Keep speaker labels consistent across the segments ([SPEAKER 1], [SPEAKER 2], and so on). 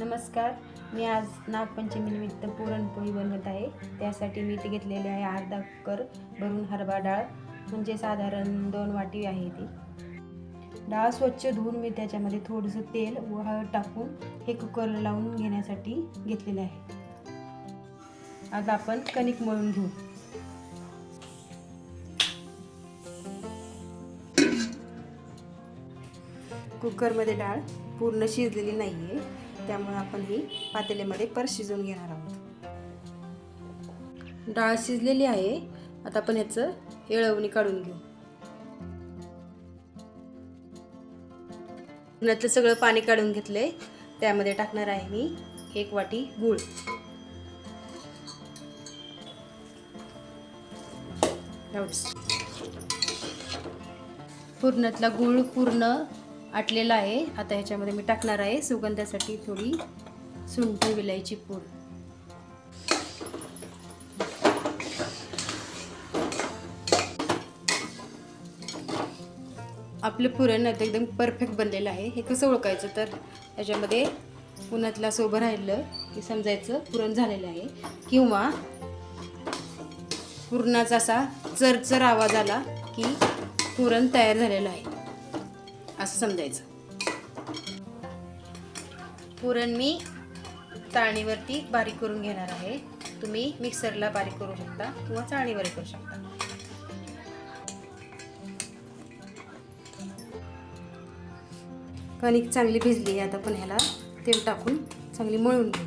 [SPEAKER 1] नमस्कार. मी आज नागपंचमीनिमित्त पुरणपोळी बनवत आहे. त्यासाठी मी इथे घेतलेले आहे अर्धा कुकर भरून हरभरा डाळ, म्हणजे साधारण 2 वाटी आहे ती डाळ. स्वच्छ धुवून मी त्याच्यामध्ये थोडंसं तेल व हळद टाकून हे कुकर लावून घेण्यासाठी घेतलेले आहे. आता आपण कणिक मळून घेऊ. कुकरमध्ये डाळ पूर्ण शिजलेली नाहीये, त्यामुळे आपण ही पातेल्यामध्ये परत शिजवून घेणार आहोत. डाळ शिजलेली आहे. आता आपण याचं येळवणी काढून घेऊ. यातलं सगळं पाणी काढून घेतलंय. त्यामध्ये टाकणार आहे मी 1 वाटी गूळ. पुरणातला गूळ पूर्ण आटलेला आहे. आता ह्याच्यामध्ये मी टाकणार आहे सुगंधासाठी थोडी सुंठ विलायची पूड. आपलं पुरण आता एकदम परफेक्ट बनलेलं आहे. हे कसं ओळखायचं तर याच्यामध्ये पुरणातलं असं उभं राहिलं की समजायचं पुरण झालेलं आहे, किंवा पुरणाचा असा चरचर आवाज आला की पुरण तयार झालेलं आहे असं समजायचं. पुरण मी चाळणीवरती बारीक करून घेणार आहे. तुम्ही मिक्सरला बारीक करू शकता किंवा चाळणीवर करू शकता. कणिक चांगली भिजली आहे. आता पण ह्याला तेल टाकून चांगली मळून घेऊ.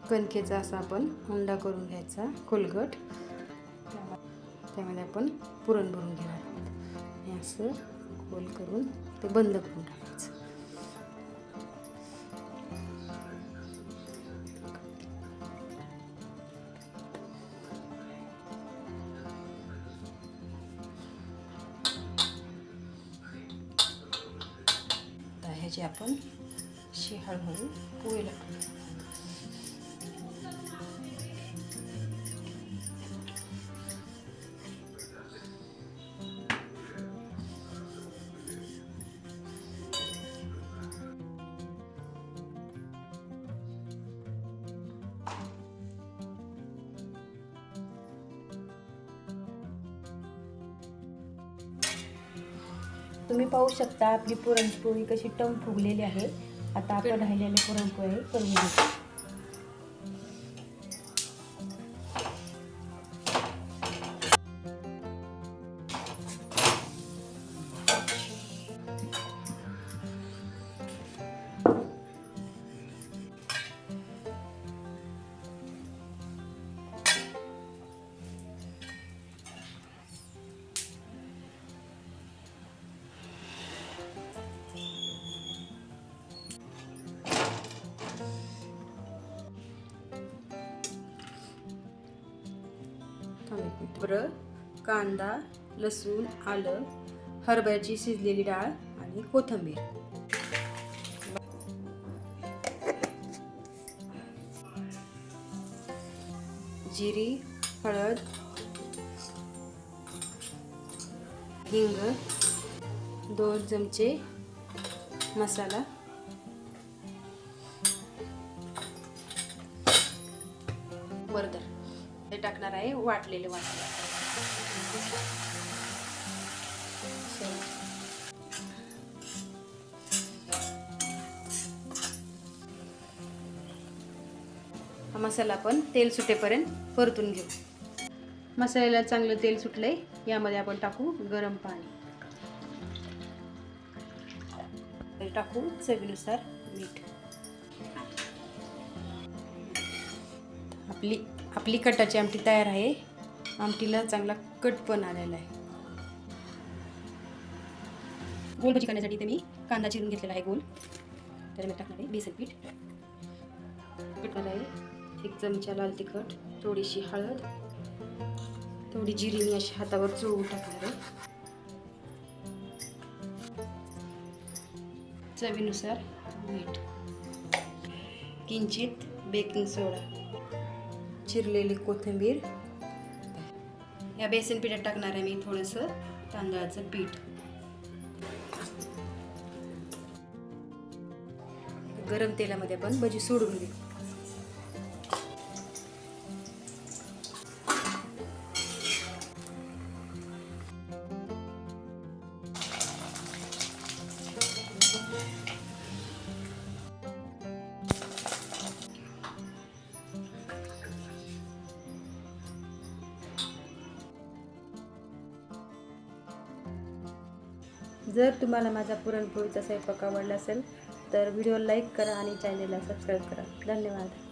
[SPEAKER 1] कणकेचा असा आपण उंडा करून घ्यायचा खोलगट. त्यामध्ये आपण पुरण भरून घेणार आहोत. हे असं खोल करून ते बंद करून टाकायचं. ह्याची आपण हळूहळू पोळी लावू. तुम्ही पाहू शकता आपली पुरणपोळी कशी टम फुगलेली आहे. आता आपण राहिलेले पुरणपोळी करून घेऊ. बरं, कांदा, लसूण, आलं, हरभऱ्याची शिजलेली डाळ आणि कोथिंबीर. जिरी, हळद, हिंग, 2 चमचे मसाला, वरदर हे टाकणार आहे वाटलेले वाटले. हा मसाला आपण तेल सुटेपर्यंत परतून घेऊ. मसाल्याला चांगलं तेल सुटलंय. यामध्ये आपण टाकू गरम पाणी. टाकू चवीनुसार मीठ. आपली कटाची आमटी तयार आहे. आमटीला चांगला कटपण आलेला आहे. गोल भजी करण्यासाठी इथे मी कांदा चिरून घेतलेला आहे गोल. त्यामध्ये टाकणार आहे बेसन पीठ. टाकणार आहे 1 चमचा लाल तिखट, थोडीशी हळद, थोडी जिरी मी अशी हातावर चोळून टाकणार आहे. चवीनुसार मीठ, किंचित बेकिंग सोडा, चिरलेली कोथिंबीर. या बेसन पिठात टाकणार आहे मी थोडंसं तांदळाचं पीठ. गरम तेलामध्ये आपण भजी सोडून घेऊ. जर तुम्हाला माझा पुरणपोळीचा स्वयंपाक आवडला असेल तर व्हिडिओ लाईक करा आणि चॅनलला सबस्क्राईब करा. धन्यवाद.